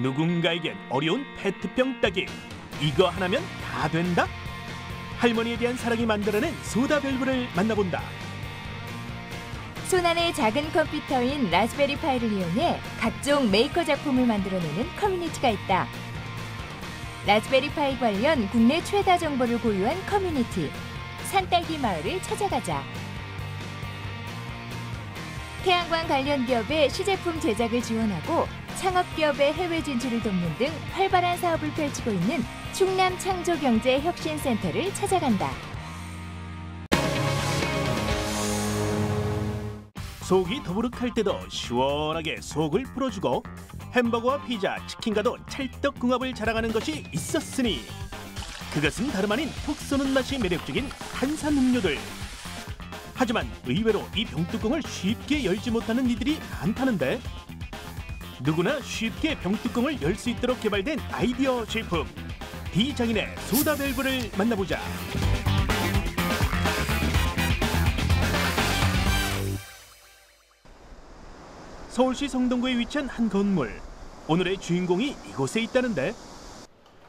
누군가에겐 어려운 페트병 따기. 이거 하나면 다 된다? 할머니에 대한 사랑이 만들어낸 소다 밸브를 만나본다. 손안의 작은 컴퓨터인 라즈베리 파이를 이용해 각종 메이커 작품을 만들어내는 커뮤니티가 있다. 라즈베리 파이 관련 국내 최다 정보를 보유한 커뮤니티, 산딸기 마을을 찾아가자. 태양광 관련 기업의 시제품 제작을 지원하고 창업기업의 해외 진출을 돕는 등 활발한 사업을 펼치고 있는 충남 창조경제혁신센터를 찾아간다. 속이 더부룩할 때도 시원하게 속을 풀어주고 햄버거와 피자, 치킨과도 찰떡궁합을 자랑하는 것이 있었으니 그것은 다름 아닌 톡 쏘는 맛이 매력적인 탄산음료들. 하지만 의외로 이 병뚜껑을 쉽게 열지 못하는 이들이 많다는데 누구나 쉽게 병뚜껑을 열 수 있도록 개발된 아이디어 제품 D장인의 소다 밸브를 만나보자. 서울시 성동구에 위치한 한 건물. 오늘의 주인공이 이곳에 있다는데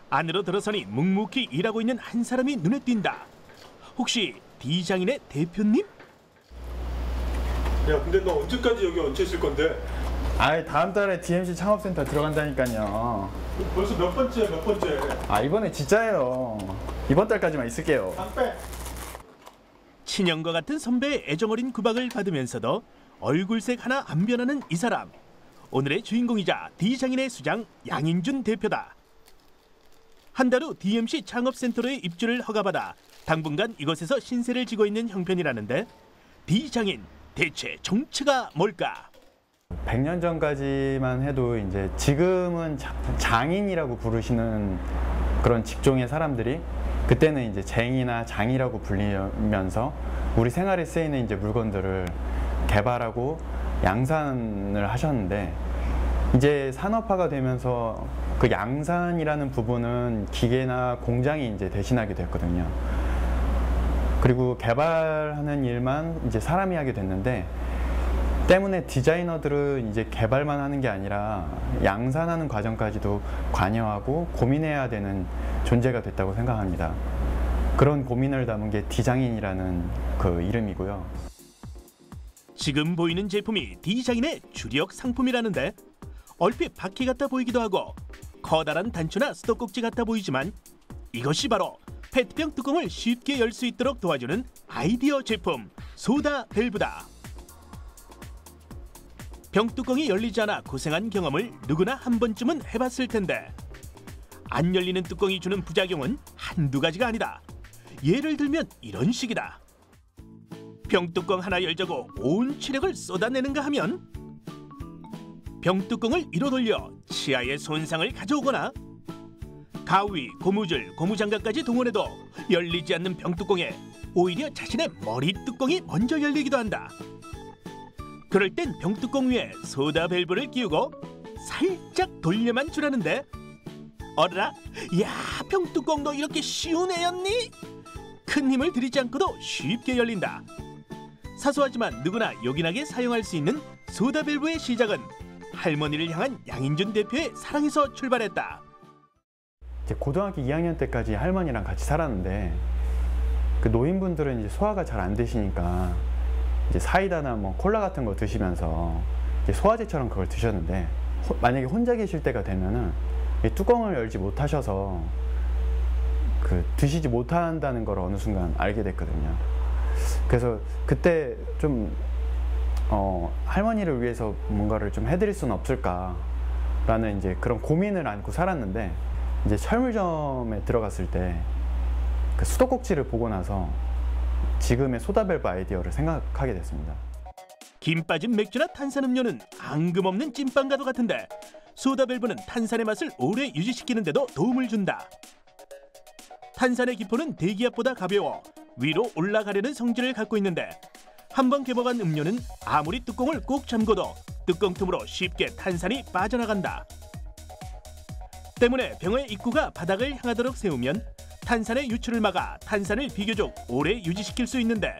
안으로 들어서니 묵묵히 일하고 있는 한 사람이 눈에 띈다. 혹시 D장인의 대표님? 야, 근데 너 언제까지 여기 얹혀 있을 건데? 아이, 다음 달에 DMC 창업센터 들어간다니까요. 벌써 몇 번째? 아, 이번에 진짜예요. 이번 달까지만 있을게요. 안 빼. 친형과 같은 선배의 애정어린 구박을 받으면서도 얼굴색 하나 안 변하는 이 사람. 오늘의 주인공이자 D장인의 수장 양인준 대표다. 한 달 후 DMC 창업센터로의 입주를 허가받아 당분간 이곳에서 신세를 지고 있는 형편이라는데 D장인 대체 정체가 뭘까? 100년 전까지만 해도 이제 지금은 장인이라고 부르시는 그런 직종의 사람들이 그때는 이제 쟁이나 장이라고 불리면서 우리 생활에 쓰이는 이제 물건들을 개발하고 양산을 하셨는데 이제 산업화가 되면서 그 양산이라는 부분은 기계나 공장이 이제 대신하게 됐거든요. 그리고 개발하는 일만 이제 사람이 하게 됐는데 때문에 디자이너들은 이제 개발만 하는 게 아니라 양산하는 과정까지도 관여하고 고민해야 되는 존재가 됐다고 생각합니다. 그런 고민을 담은 게 D장인이라는 그 이름이고요. 지금 보이는 제품이 D장인의 주력 상품이라는데 얼핏 바퀴 같아 보이기도 하고 커다란 단추나 수도꼭지 같아 보이지만 이것이 바로 페트병 뚜껑을 쉽게 열 수 있도록 도와주는 아이디어 제품 소다 밸브다. 병뚜껑이 열리지 않아 고생한 경험을 누구나 한 번쯤은 해봤을 텐데 안 열리는 뚜껑이 주는 부작용은 한두 가지가 아니다. 예를 들면 이런 식이다. 병뚜껑 하나 열자고 온 체력을 쏟아내는가 하면 병뚜껑을 위로 돌려 치아에 손상을 가져오거나 가위, 고무줄, 고무장갑까지 동원해도 열리지 않는 병뚜껑에 오히려 자신의 머리 뚜껑이 먼저 열리기도 한다. 그럴 땐 병뚜껑 위에 소다 밸브를 끼우고 살짝 돌려만 주라는데 어라? 야, 병뚜껑도 이렇게 쉬운 애였니? 큰 힘을 들이지 않고도 쉽게 열린다. 사소하지만 누구나 요긴하게 사용할 수 있는 소다 밸브의 시작은 할머니를 향한 양인준 대표의 사랑에서 출발했다. 이제 고등학교 2학년 때까지 할머니랑 같이 살았는데 그 노인분들은 이제 소화가 잘 안 되시니까 이제 사이다나 뭐 콜라 같은 거 드시면서 이제 소화제처럼 그걸 드셨는데 만약에 혼자 계실 때가 되면은 이 뚜껑을 열지 못하셔서 그 드시지 못한다는 걸 어느 순간 알게 됐거든요. 그래서 그때 좀 할머니를 위해서 뭔가를 좀 해드릴 수는 없을까라는 이제 그런 고민을 안고 살았는데 이제 철물점에 들어갔을 때 그 수도꼭지를 보고 나서 지금의 소다 밸브 아이디어를 생각하게 됐습니다. 김 빠진 맥주나 탄산음료는 앙금 없는 찐빵과도 같은데 소다 밸브는 탄산의 맛을 오래 유지시키는 데도 도움을 준다. 탄산의 기포는 대기압보다 가벼워 위로 올라가려는 성질을 갖고 있는데 한번 개봉한 음료는 아무리 뚜껑을 꼭 잠궈도 뚜껑 틈으로 쉽게 탄산이 빠져나간다. 때문에 병의 입구가 바닥을 향하도록 세우면 탄산의 유출을 막아 탄산을 비교적 오래 유지시킬 수 있는데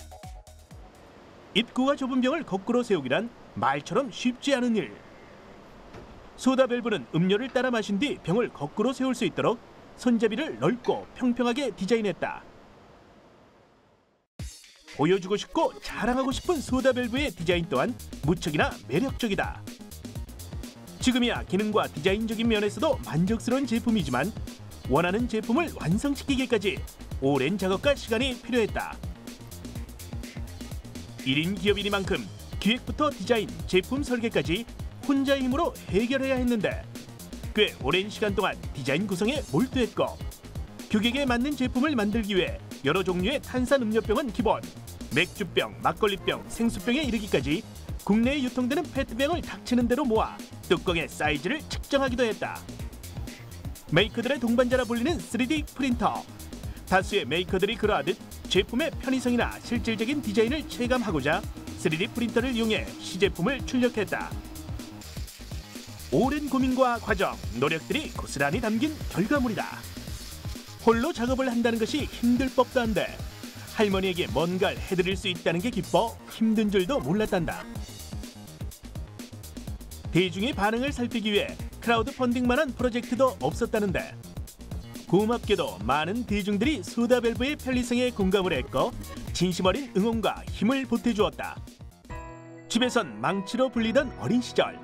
입구가 좁은 병을 거꾸로 세우기란 말처럼 쉽지 않은 일. 소다 밸브는 음료를 따라 마신 뒤 병을 거꾸로 세울 수 있도록 손잡이를 넓고 평평하게 디자인했다. 보여주고 싶고 자랑하고 싶은 소다 밸브의 디자인 또한 무척이나 매력적이다. 지금이야 기능과 디자인적인 면에서도 만족스러운 제품이지만 원하는 제품을 완성시키기까지 오랜 작업과 시간이 필요했다. 1인 기업이니만큼 기획부터 디자인, 제품 설계까지 혼자의 힘으로 해결해야 했는데 꽤 오랜 시간 동안 디자인 구성에 몰두했고 규격에 맞는 제품을 만들기 위해 여러 종류의 탄산 음료병은 기본, 맥주병, 막걸리병, 생수병에 이르기까지 국내에 유통되는 페트병을 닥치는 대로 모아 뚜껑의 사이즈를 측정하기도 했다. 메이커들의 동반자라 불리는 3D 프린터. 다수의 메이커들이 그러하듯 제품의 편의성이나 실질적인 디자인을 체감하고자 3D 프린터를 이용해 시제품을 출력했다. 오랜 고민과 과정, 노력들이 고스란히 담긴 결과물이다. 홀로 작업을 한다는 것이 힘들 법도 한데 할머니에게 뭔가를 해드릴 수 있다는 게 기뻐 힘든 줄도 몰랐단다. 대중의 반응을 살피기 위해 크라우드 펀딩만한 프로젝트도 없었다는데 고맙게도 많은 대중들이 소다 밸브의 편리성에 공감을 했고 진심 어린 응원과 힘을 보태주었다. 집에선 망치로 불리던 어린 시절,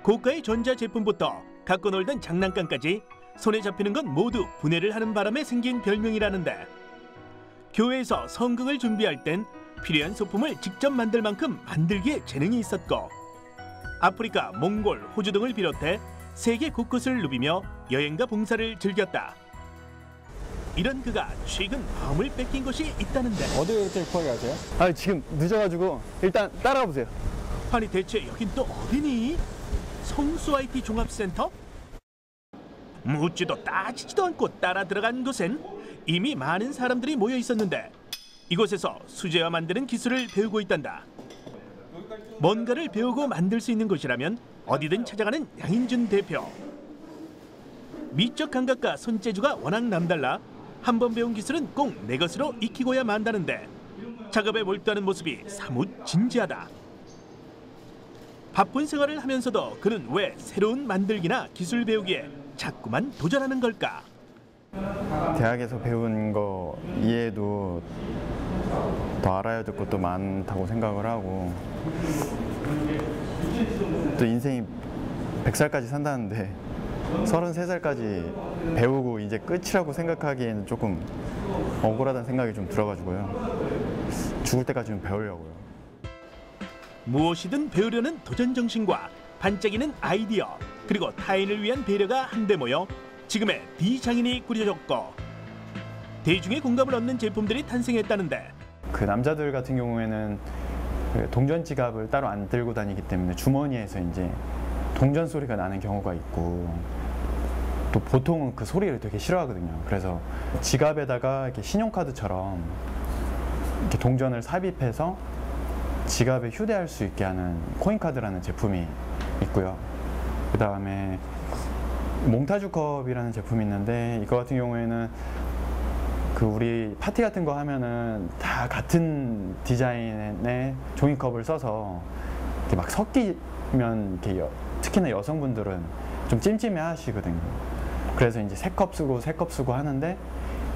고가의 전자제품부터 갖고 놀던 장난감까지 손에 잡히는 건 모두 분해를 하는 바람에 생긴 별명이라는데 교회에서 성경을 준비할 땐 필요한 소품을 직접 만들 만큼 만들기에 재능이 있었고 아프리카, 몽골, 호주 등을 비롯해 세계 곳곳을 누비며 여행과 봉사를 즐겼다. 이런 그가 최근 마음을 뺏긴 곳이 있다는데 어디에 이렇게 급하게 가세요? 아, 지금 늦어가지고 일단 따라가 보세요. 아니 대체 여긴 또 어디니? 성수 IT 종합센터? 묻지도 따지지도 않고 따라 들어간 곳엔 이미 많은 사람들이 모여 있었는데 이곳에서 수제화 만드는 기술을 배우고 있단다. 뭔가를 배우고 만들 수 있는 곳이라면 어디든 찾아가는 양인준 대표. 미적 감각과 손재주가 워낙 남달라 한 번 배운 기술은 꼭 내 것으로 익히고야 만다는데 작업에 몰두하는 모습이 사뭇 진지하다. 바쁜 생활을 하면서도 그는 왜 새로운 만들기나 기술 배우기에 자꾸만 도전하는 걸까? 대학에서 배운 거 이해도 더 알아야 될 것도 많다고 생각을 하고 또 인생이 100살까지 산다는데 33살까지 배우고 이제 끝이라고 생각하기에는 조금 억울하다는 생각이 좀 들어가지고요. 죽을 때까지 좀 배우려고요. 무엇이든 배우려는 도전 정신과 반짝이는 아이디어 그리고 타인을 위한 배려가 한데 모여 지금의 D장인이 꾸려졌고 대중의 공감을 얻는 제품들이 탄생했다는데 그 남자들 같은 경우에는 그 동전 지갑을 따로 안 들고 다니기 때문에 주머니에서 이제 동전 소리가 나는 경우가 있고 또 보통은 그 소리를 되게 싫어하거든요. 그래서 지갑에다가 이렇게 신용카드처럼 이렇게 동전을 삽입해서 지갑에 휴대할 수 있게 하는 코인카드라는 제품이 있고요. 그 다음에 몽타주 컵이라는 제품이 있는데 이거 같은 경우에는 그 우리 파티 같은 거 하면은 다 같은 디자인의 종이컵을 써서 이렇게 막 섞이면 이렇게 특히나 여성분들은 좀 찜찜해 하시거든요. 그래서 이제 세 컵 쓰고 하는데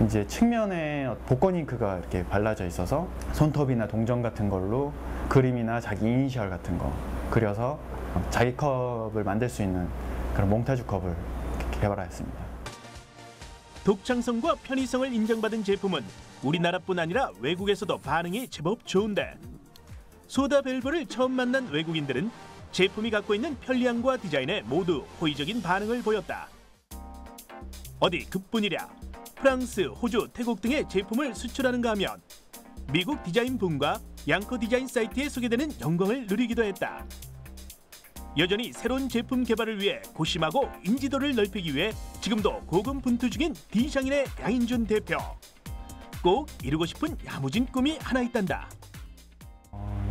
이제 측면에 복권 잉크가 이렇게 발라져 있어서 손톱이나 동전 같은 걸로 그림이나 자기 이니셜 같은 거 그려서 자기 컵을 만들 수 있는 그런 몽타주 컵을 개발하였습니다. 독창성과 편의성을 인정받은 제품은 우리나라뿐 아니라 외국에서도 반응이 제법 좋은데 소다 밸브를 처음 만난 외국인들은 제품이 갖고 있는 편리함과 디자인에 모두 호의적인 반응을 보였다. 어디 그뿐이랴 프랑스, 호주, 태국 등의 제품을 수출하는가 하면 미국 디자인 붐과 양커 디자인 사이트에 소개되는 영광을 누리기도 했다. 여전히 새로운 제품 개발을 위해 고심하고 인지도를 넓히기 위해 지금도 고군분투 중인 D장인의 양인준 대표. 꼭 이루고 싶은 야무진 꿈이 하나 있단다.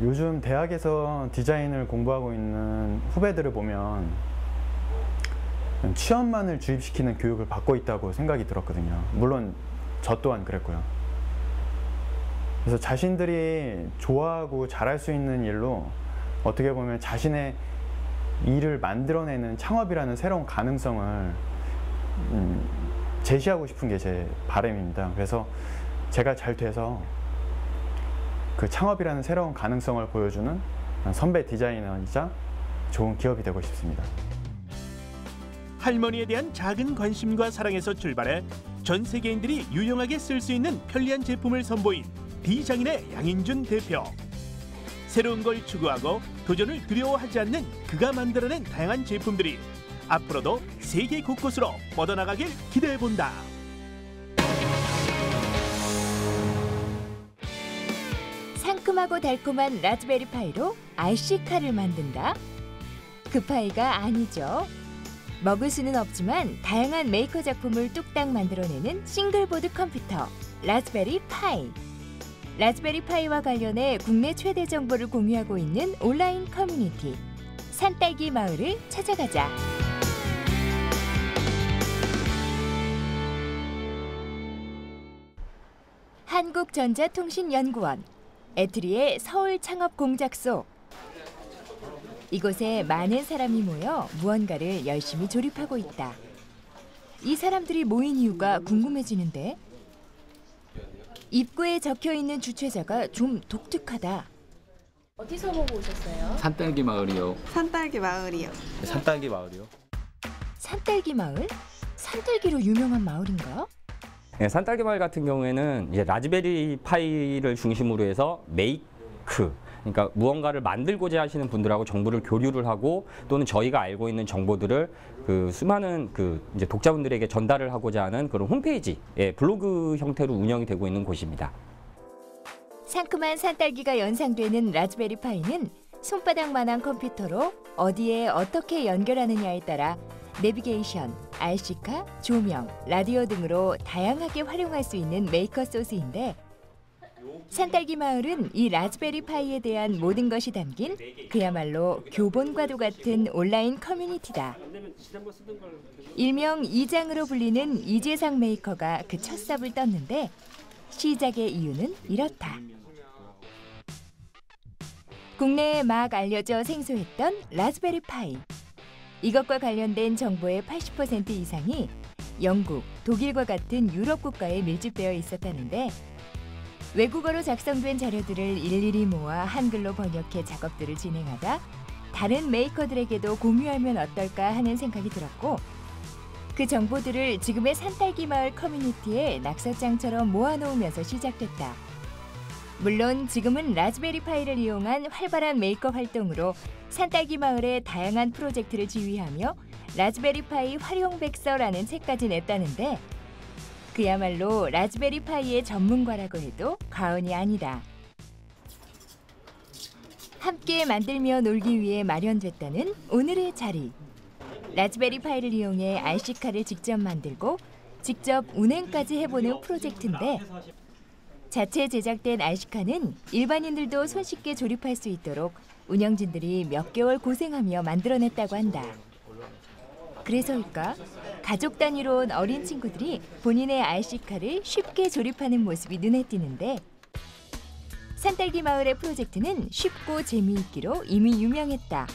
요즘 대학에서 디자인을 공부하고 있는 후배들을 보면 취업만을 주입시키는 교육을 받고 있다고 생각이 들었거든요. 물론 저 또한 그랬고요. 그래서 자신들이 좋아하고 잘할 수 있는 일로 어떻게 보면 자신의 이를 만들어내는 창업이라는 새로운 가능성을 제시하고 싶은 게 제 바람입니다. 그래서 제가 잘 돼서 그 창업이라는 새로운 가능성을 보여주는 선배 디자이너이자 좋은 기업이 되고 싶습니다. 할머니에 대한 작은 관심과 사랑에서 출발해 전 세계인들이 유용하게 쓸 수 있는 편리한 제품을 선보인 디장인의 양인준 대표. 새로운 걸 추구하고 도전을 두려워하지 않는 그가 만들어낸 다양한 제품들이 앞으로도 세계 곳곳으로 뻗어나가길 기대해본다. 상큼하고 달콤한 라즈베리 파이로 IC카를 만든다? 그 파이가 아니죠. 먹을 수는 없지만 다양한 메이커 작품을 뚝딱 만들어내는 싱글보드 컴퓨터 라즈베리 파이. 라즈베리 파이와 관련해 국내 최대 정보를 공유하고 있는 온라인 커뮤니티 산딸기 마을을 찾아가자. 한국전자통신연구원 에트리의 서울창업공작소. 이곳에 많은 사람이 모여 무언가를 열심히 조립하고 있다. 이 사람들이 모인 이유가 궁금해지는데 입구에 적혀있는 주최자가 좀 독특하다. 어디서 보고 오셨어요? 산딸기 마을이요. 산딸기 마을이요. 산딸기 마을이요. 산딸기 마을? 산딸기로 유명한 마을인가? 네, 산딸기 마을 같은 경우에는 이제 라즈베리 파이를 중심으로 해서 메이크, 그러니까 무언가를 만들고자 하시는 분들하고 정보를 교류를 하고 또는 저희가 알고 있는 정보들을 그 수많은 이제 독자분들에게 전달을 하고자 하는 그런 홈페이지, 블로그 형태로 운영이 되고 있는 곳입니다. 상큼한 산딸기가 연상되는 라즈베리 파이는 손바닥만한 컴퓨터로 어디에 어떻게 연결하느냐에 따라 내비게이션, RC카, 조명, 라디오 등으로 다양하게 활용할 수 있는 메이커 소스인데 산딸기 마을은 이 라즈베리 파이에 대한 모든 것이 담긴 그야말로 교본과도 같은 온라인 커뮤니티다. 일명 이장으로 불리는 이재상 메이커가 그 첫 삽을 떴는데 시작의 이유는 이렇다. 국내에 막 알려져 생소했던 라즈베리 파이. 이것과 관련된 정보의 80% 이상이 영국, 독일과 같은 유럽 국가에 밀집되어 있었다는데 외국어로 작성된 자료들을 일일이 모아 한글로 번역해 작업들을 진행하다 다른 메이커들에게도 공유하면 어떨까 하는 생각이 들었고 그 정보들을 지금의 산딸기 마을 커뮤니티에 낙서장처럼 모아놓으면서 시작됐다. 물론 지금은 라즈베리 파이를 이용한 활발한 메이커 활동으로 산딸기 마을의 다양한 프로젝트를 지휘하며 라즈베리 파이 활용백서라는 책까지 냈다는데 그야말로 라즈베리 파이의 전문가라고 해도 과언이 아니다. 함께 만들며 놀기 위해 마련됐다는 오늘의 자리. 라즈베리 파이를 이용해 RC카를 직접 만들고 직접 운행까지 해보는 프로젝트인데 자체 제작된 RC카는 일반인들도 손쉽게 조립할 수 있도록 운영진들이 몇 개월 고생하며 만들어냈다고 한다. 그래서일까? 가족 단위로 온 어린 친구들이 본인의 RC카를 쉽게 조립하는 모습이 눈에 띄는데 산딸기 마을의 프로젝트는 쉽고 재미있기로 이미 유명했다.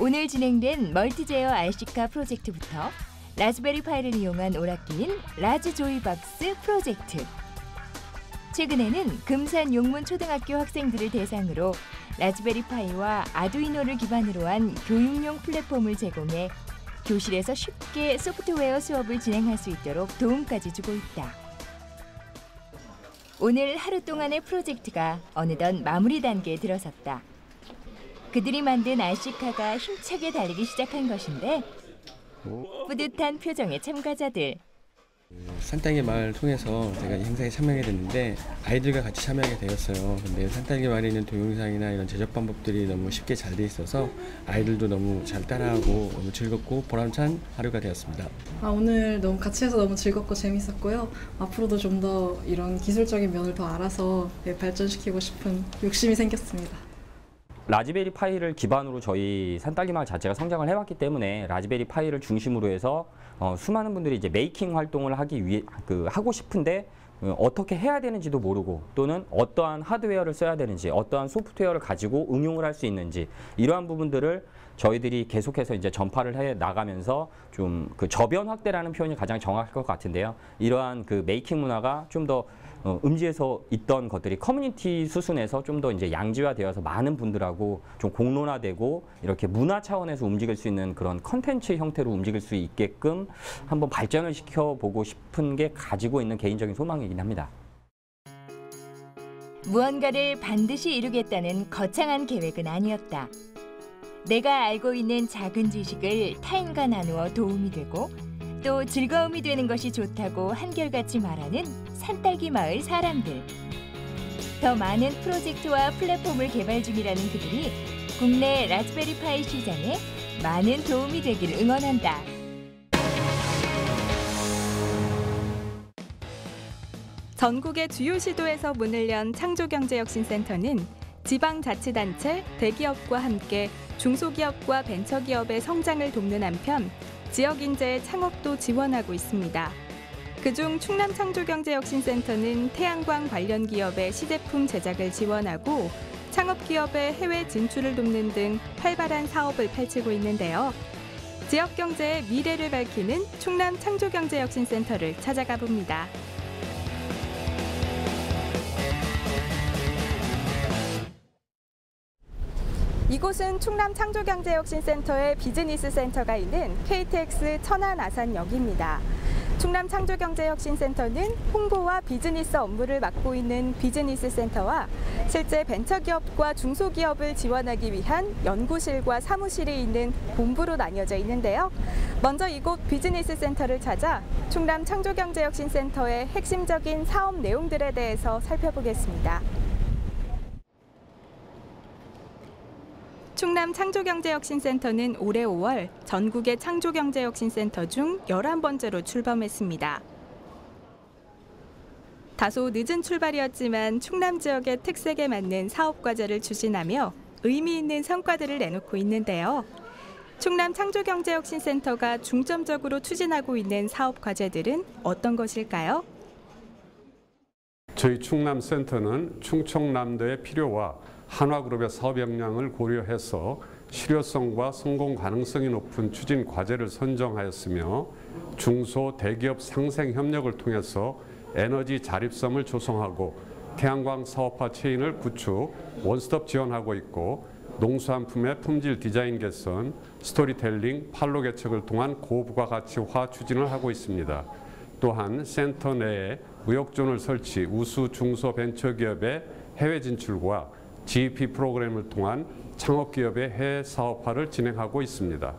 오늘 진행된 멀티제어 RC카 프로젝트부터 라즈베리 파이를 이용한 오락기인 라즈조이박스 프로젝트. 최근에는 금산 용문초등학교 학생들을 대상으로 라즈베리 파이와 아두이노를 기반으로 한 교육용 플랫폼을 제공해 교실에서 쉽게 소프트웨어 수업을 진행할 수 있도록 도움까지 주고 있다. 오늘 하루 동안의 프로젝트가 어느덧 마무리 단계에 들어섰다. 그들이 만든 RC카가 힘차게 달리기 시작한 것인데 뿌듯한 표정의 참가자들. 산딸기 마을 통해서 제가 이 행사에 참여하게 됐는데 아이들과 같이 참여하게 되었어요. 근데 산딸기 마을에 있는 동영상이나 이런 제작 방법들이 너무 쉽게 잘 돼 있어서 아이들도 너무 잘 따라하고 너무 즐겁고 보람찬 하루가 되었습니다. 오늘 너무 같이 해서 너무 즐겁고 재밌었고요. 앞으로도 좀 더 이런 기술적인 면을 더 알아서 발전시키고 싶은 욕심이 생겼습니다. 라즈베리 파이를 기반으로 저희 산딸기 마을 자체가 성장을 해왔기 때문에 라즈베리 파이를 중심으로 해서 수많은 분들이 이제 메이킹 활동을 하기 위해 하고 싶은데 어떻게 해야 되는지도 모르고 또는 어떠한 하드웨어를 써야 되는지 어떠한 소프트웨어를 가지고 응용을 할 수 있는지 이러한 부분들을 저희들이 계속해서 이제 전파를 해 나가면서 좀 그 저변 확대라는 표현이 가장 정확할 것 같은데요. 이러한 그 메이킹 문화가 좀 더 음지에서 있던 것들이 커뮤니티 수순에서 좀 더 이제 양지화되어서 많은 분들하고 좀 공론화되고 이렇게 문화 차원에서 움직일 수 있는 그런 컨텐츠 형태로 움직일 수 있게끔 한번 발전을 시켜보고 싶은 게 가지고 있는 개인적인 소망이긴 합니다. 무언가를 반드시 이루겠다는 거창한 계획은 아니었다. 내가 알고 있는 작은 지식을 타인과 나누어 도움이 되고 또 즐거움이 되는 것이 좋다고 한결같이 말하는 산딸기 마을 사람들. 더 많은 프로젝트와 플랫폼을 개발 중이라는 그들이 국내 라즈베리 파이 시장에 많은 도움이 되길 응원한다. 전국의 주요 시도에서 문을 연 창조경제혁신센터는 지방자치단체, 대기업과 함께 중소기업과 벤처기업의 성장을 돕는 한편 지역인재의 창업도 지원하고 있습니다. 그중 충남창조경제혁신센터는 태양광 관련 기업의 시제품 제작을 지원하고 창업기업의 해외 진출을 돕는 등 활발한 사업을 펼치고 있는데요. 지역경제의 미래를 밝히는 충남창조경제혁신센터를 찾아가 봅니다. 이곳은 충남창조경제혁신센터의 비즈니스 센터가 있는 KTX 천안-아산역입니다. 충남창조경제혁신센터는 홍보와 비즈니스 업무를 맡고 있는 비즈니스 센터와 실제 벤처기업과 중소기업을 지원하기 위한 연구실과 사무실이 있는 본부로 나뉘어져 있는데요. 먼저 이곳 비즈니스 센터를 찾아 충남창조경제혁신센터의 핵심적인 사업 내용들에 대해서 살펴보겠습니다. 충남창조경제혁신센터는 올해 5월 전국의 창조경제혁신센터 중 11번째로 출범했습니다. 다소 늦은 출발이었지만 충남 지역의 특색에 맞는 사업과제를 추진하며 의미 있는 성과들을 내놓고 있는데요. 충남창조경제혁신센터가 중점적으로 추진하고 있는 사업과제들은 어떤 것일까요? 저희 충남센터는 충청남도의 필요와 한화그룹의 사업 역량을 고려해서 실효성과 성공 가능성이 높은 추진 과제를 선정하였으며 중소 대기업 상생 협력을 통해서 에너지 자립성을 조성하고 태양광 사업화 체인을 구축, 원스톱 지원하고 있고 농수산품의 품질 디자인 개선, 스토리텔링, 판로 개척을 통한 고부가가치화 추진을 하고 있습니다. 또한 센터 내에 무역존을 설치, 우수 중소벤처기업의 해외 진출과 GEP 프로그램을 통한 창업기업의 해외 사업화를 진행하고 있습니다.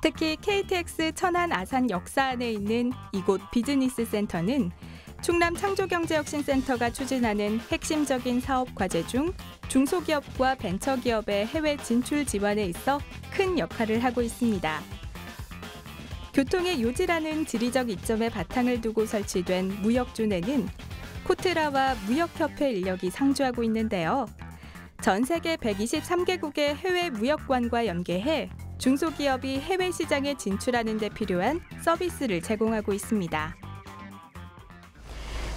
특히 KTX 천안 아산 역사 안에 있는 이곳 비즈니스 센터는 충남창조경제혁신센터가 추진하는 핵심적인 사업 과제 중 중소기업과 벤처기업의 해외 진출 지원에 있어 큰 역할을 하고 있습니다. 교통의 요지라는 지리적 이점에 바탕을 두고 설치된 무역존에는 코트라와 무역협회 인력이 상주하고 있는데요. 전 세계 123개국의 해외 무역관과 연계해 중소기업이 해외 시장에 진출하는 데 필요한 서비스를 제공하고 있습니다.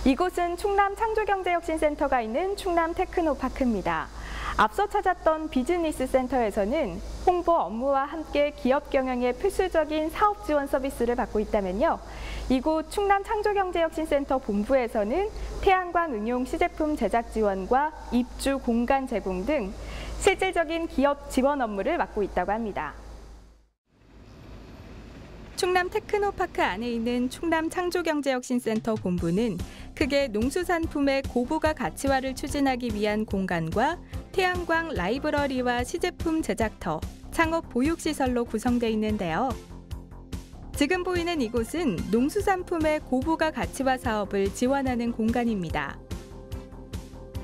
이곳은 충남창조경제혁신센터가 있는 충남테크노파크입니다. 앞서 찾았던 비즈니스 센터에서는 홍보 업무와 함께 기업 경영에 필수적인 사업 지원 서비스를 받고 있다면요. 이곳 충남창조경제혁신센터 본부에서는 태양광 응용 시제품 제작 지원과 입주 공간 제공 등 실질적인 기업 지원 업무를 맡고 있다고 합니다. 충남 테크노파크 안에 있는 충남창조경제혁신센터 본부는 크게 농수산품의 고부가 가치화를 추진하기 위한 공간과 태양광 라이브러리와 시제품 제작터, 창업 보육시설로 구성되어 있는데요. 지금 보이는 이곳은 농수산품의 고부가 가치화 사업을 지원하는 공간입니다.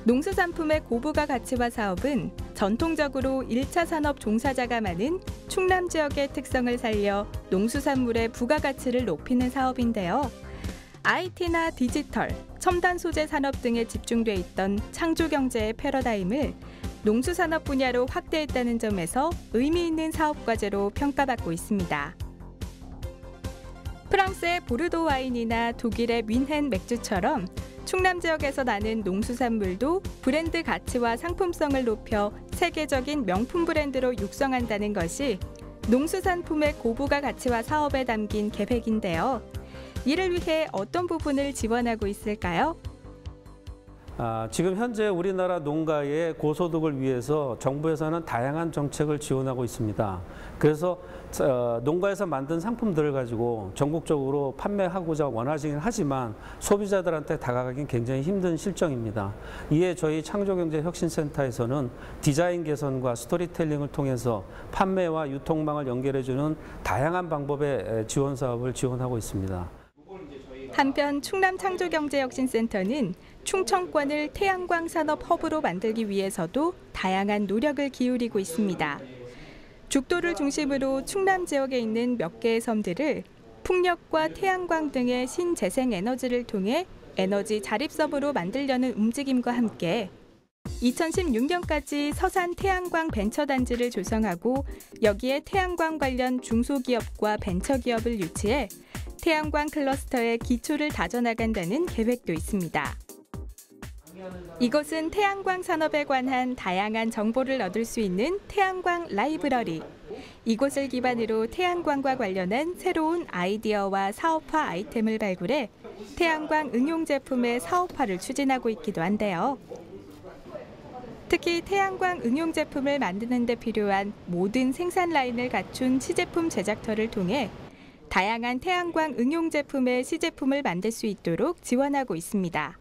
농수산품의 고부가 가치화 사업은 전통적으로 1차 산업 종사자가 많은 충남 지역의 특성을 살려 농수산물의 부가가치를 높이는 사업인데요. IT나 디지털, 첨단 소재 산업 등에 집중돼 있던 창조경제의 패러다임을 농수산업 분야로 확대했다는 점에서 의미 있는 사업 과제로 평가받고 있습니다. 프랑스의 보르도 와인이나 독일의 뮌헨 맥주처럼 충남 지역에서 나는 농수산물도 브랜드 가치와 상품성을 높여 세계적인 명품 브랜드로 육성한다는 것이 농수산품의 고부가 가치와 사업에 담긴 계획인데요. 이를 위해 어떤 부분을 지원하고 있을까요? 지금 현재 우리나라 농가의 고소득을 위해서 정부에서는 다양한 정책을 지원하고 있습니다. 그래서 농가에서 만든 상품들을 가지고 전국적으로 판매하고자 원하시긴 하지만 소비자들한테 다가가긴 굉장히 힘든 실정입니다. 이에 저희 창조경제혁신센터에서는 디자인 개선과 스토리텔링을 통해서 판매와 유통망을 연결해주는 다양한 방법의 지원 사업을 지원하고 있습니다. 한편 충남창조경제혁신센터는 충청권을 태양광 산업 허브로 만들기 위해서도 다양한 노력을 기울이고 있습니다. 죽도를 중심으로 충남 지역에 있는 몇 개의 섬들을 풍력과 태양광 등의 신재생 에너지를 통해 에너지 자립섬으로 만들려는 움직임과 함께 2016년까지 서산 태양광 벤처단지를 조성하고 여기에 태양광 관련 중소기업과 벤처기업을 유치해 태양광 클러스터의 기초를 다져나간다는 계획도 있습니다. 이것은 태양광 산업에 관한 다양한 정보를 얻을 수 있는 태양광 라이브러리. 이곳을 기반으로 태양광과 관련한 새로운 아이디어와 사업화 아이템을 발굴해 태양광 응용 제품의 사업화를 추진하고 있기도 한데요. 특히 태양광 응용 제품을 만드는 데 필요한 모든 생산 라인을 갖춘 시제품 제작터를 통해 다양한 태양광 응용 제품의 시제품을 만들 수 있도록 지원하고 있습니다.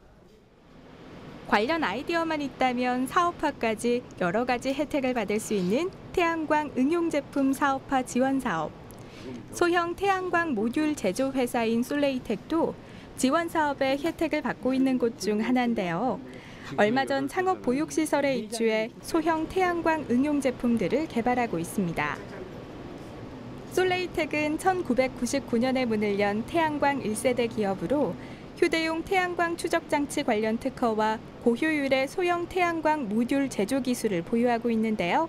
관련 아이디어만 있다면 사업화까지 여러 가지 혜택을 받을 수 있는 태양광 응용 제품 사업화 지원 사업. 소형 태양광 모듈 제조 회사인 솔레이텍도 지원 사업의 혜택을 받고 있는 곳 중 하나인데요. 얼마 전 창업 보육시설에 입주해 소형 태양광 응용 제품들을 개발하고 있습니다. 솔레이텍은 1999년에 문을 연 태양광 1세대 기업으로 휴대용 태양광 추적장치 관련 특허와 고효율의 소형 태양광 모듈 제조 기술을 보유하고 있는데요.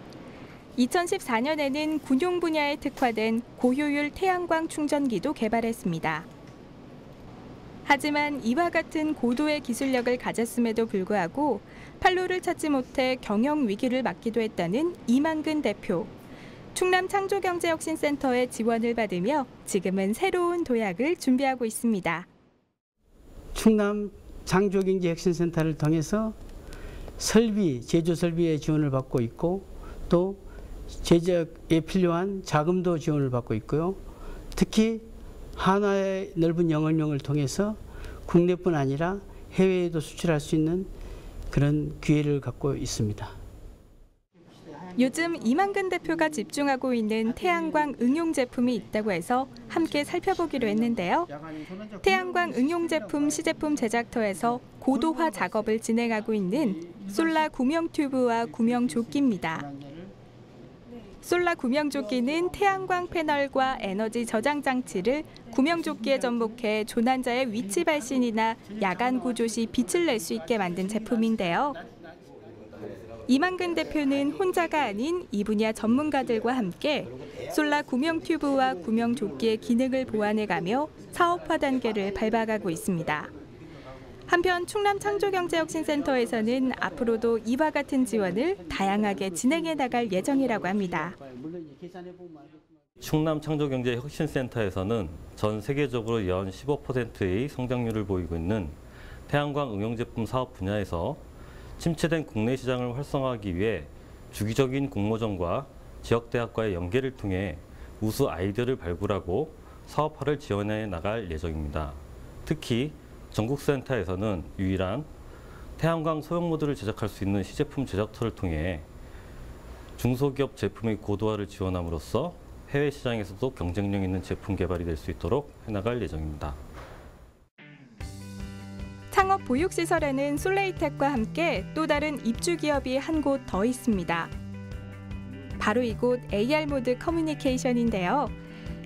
2014년에는 군용 분야에 특화된 고효율 태양광 충전기도 개발했습니다. 하지만 이와 같은 고도의 기술력을 가졌음에도 불구하고 판로를 찾지 못해 경영 위기를 맞기도 했다는 이만근 대표. 충남 창조경제혁신센터의 지원을 받으며 지금은 새로운 도약을 준비하고 있습니다. 충남 창조경제혁신센터를 통해서 설비, 제조 설비의 지원을 받고 있고 또 제작에 필요한 자금도 지원을 받고 있고요. 특히 한화의 넓은 영업용을 통해서 국내뿐 아니라 해외에도 수출할 수 있는 그런 기회를 갖고 있습니다. 요즘 이만근 대표가 집중하고 있는 태양광 응용 제품이 있다고 해서 함께 살펴보기로 했는데요. 태양광 응용 제품 시제품 제작터에서 고도화 작업을 진행하고 있는 솔라 구명 튜브와 구명 조끼입니다. 솔라 구명 조끼는 태양광 패널과 에너지 저장 장치를 구명 조끼에 접목해 조난자의 위치 발신이나 야간 구조 시 빛을 낼 수 있게 만든 제품인데요. 이만근 대표는 혼자가 아닌 이 분야 전문가들과 함께 솔라 구명 튜브와 구명 조끼의 기능을 보완해가며 사업화 단계를 밟아가고 있습니다. 한편 충남 창조경제혁신센터에서는 앞으로도 이와 같은 지원을 다양하게 진행해 나갈 예정이라고 합니다. 충남 창조경제혁신센터에서는 전 세계적으로 연 15%의 성장률을 보이고 있는 태양광 응용제품 사업 분야에서 침체된 국내 시장을 활성화하기 위해 주기적인 공모전과 지역대학과의 연계를 통해 우수 아이디어를 발굴하고 사업화를 지원해 나갈 예정입니다. 특히 전국센터에서는 유일한 태양광 소형 모듈을 제작할 수 있는 시제품 제작터를 통해 중소기업 제품의 고도화를 지원함으로써 해외 시장에서도 경쟁력 있는 제품 개발이 될 수 있도록 해나갈 예정입니다. 창업 보육시설에는 솔레이텍과 함께 또 다른 입주 기업이 한 곳 더 있습니다. 바로 이곳 AR모드 커뮤니케이션인데요.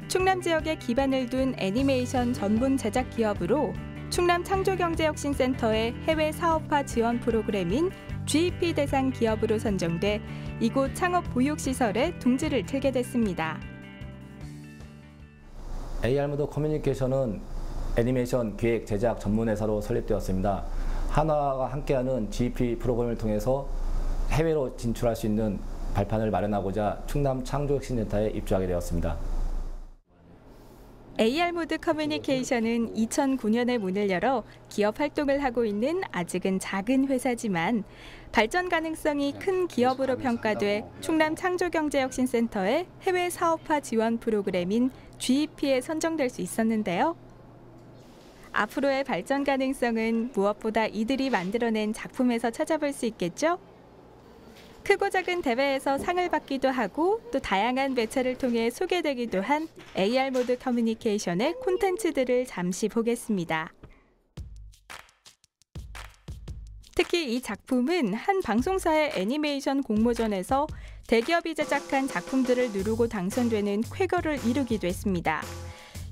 충남 지역에 기반을 둔 애니메이션 전문 제작 기업으로 충남 창조경제혁신센터의 해외 사업화 지원 프로그램인 GEP 대상 기업으로 선정돼 이곳 창업 보육시설에 둥지를 틀게 됐습니다. AR모드 커뮤니케이션은 애니메이션 기획 제작 전문 회사로 설립되었습니다. 한화와 함께하는 GEP 프로그램을 통해서 해외로 진출할 수 있는 발판을 마련하고자 충남 창조혁신센터에 입주하게 되었습니다. AR모드 커뮤니케이션은 2009년에 문을 열어 기업 활동을 하고 있는 아직은 작은 회사지만 발전 가능성이 큰 기업으로 평가돼 충남 창조경제혁신센터의 해외 사업화 지원 프로그램인 GEP에 선정될 수 있었는데요. 앞으로의 발전 가능성은 무엇보다 이들이 만들어낸 작품에서 찾아볼 수 있겠죠? 크고 작은 대회에서 상을 받기도 하고 또 다양한 매체를 통해 소개되기도 한 AR모드 커뮤니케이션의 콘텐츠들을 잠시 보겠습니다. 특히 이 작품은 한 방송사의 애니메이션 공모전에서 대기업이 제작한 작품들을 누르고 당선되는 쾌거를 이루기도 했습니다.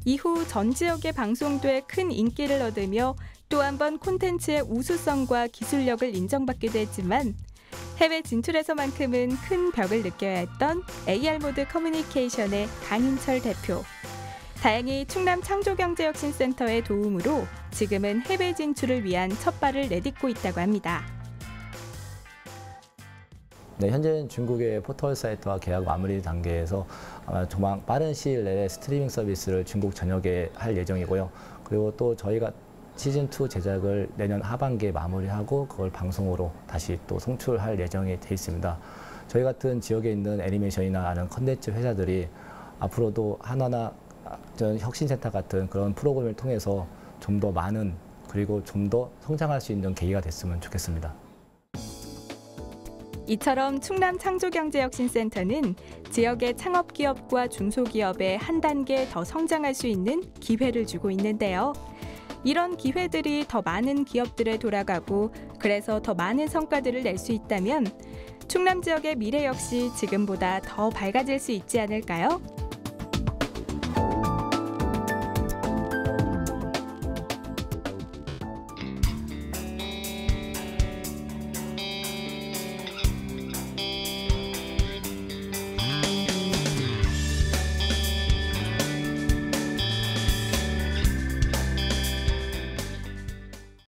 이후 전 지역에 방송돼 큰 인기를 얻으며 또 한 번 콘텐츠의 우수성과 기술력을 인정받기도 했지만 해외 진출에서만큼은 큰 벽을 느껴야 했던 AR모드 커뮤니케이션의 강인철 대표. 다행히 충남 창조경제혁신센터의 도움으로 지금은 해외 진출을 위한 첫발을 내딛고 있다고 합니다. 네, 현재는 중국의 포털 사이트와 계약 마무리 단계에서 아마 조만 빠른 시일 내에 스트리밍 서비스를 중국 전역에 할 예정이고요. 그리고 또 저희가 시즌2 제작을 내년 하반기에 마무리하고 그걸 방송으로 다시 또 송출할 예정이 돼 있습니다. 저희 같은 지역에 있는 애니메이션이나 하는 컨텐츠 회사들이 앞으로도 한화나 혁신센터 같은 그런 프로그램을 통해서 좀 더 많은 그리고 좀 더 성장할 수 있는 계기가 됐으면 좋겠습니다. 이처럼 충남 창조경제혁신센터는 지역의 창업기업과 중소기업에 한 단계 더 성장할 수 있는 기회를 주고 있는데요. 이런 기회들이 더 많은 기업들에 돌아가고 그래서 더 많은 성과들을 낼 수 있다면 충남 지역의 미래 역시 지금보다 더 밝아질 수 있지 않을까요?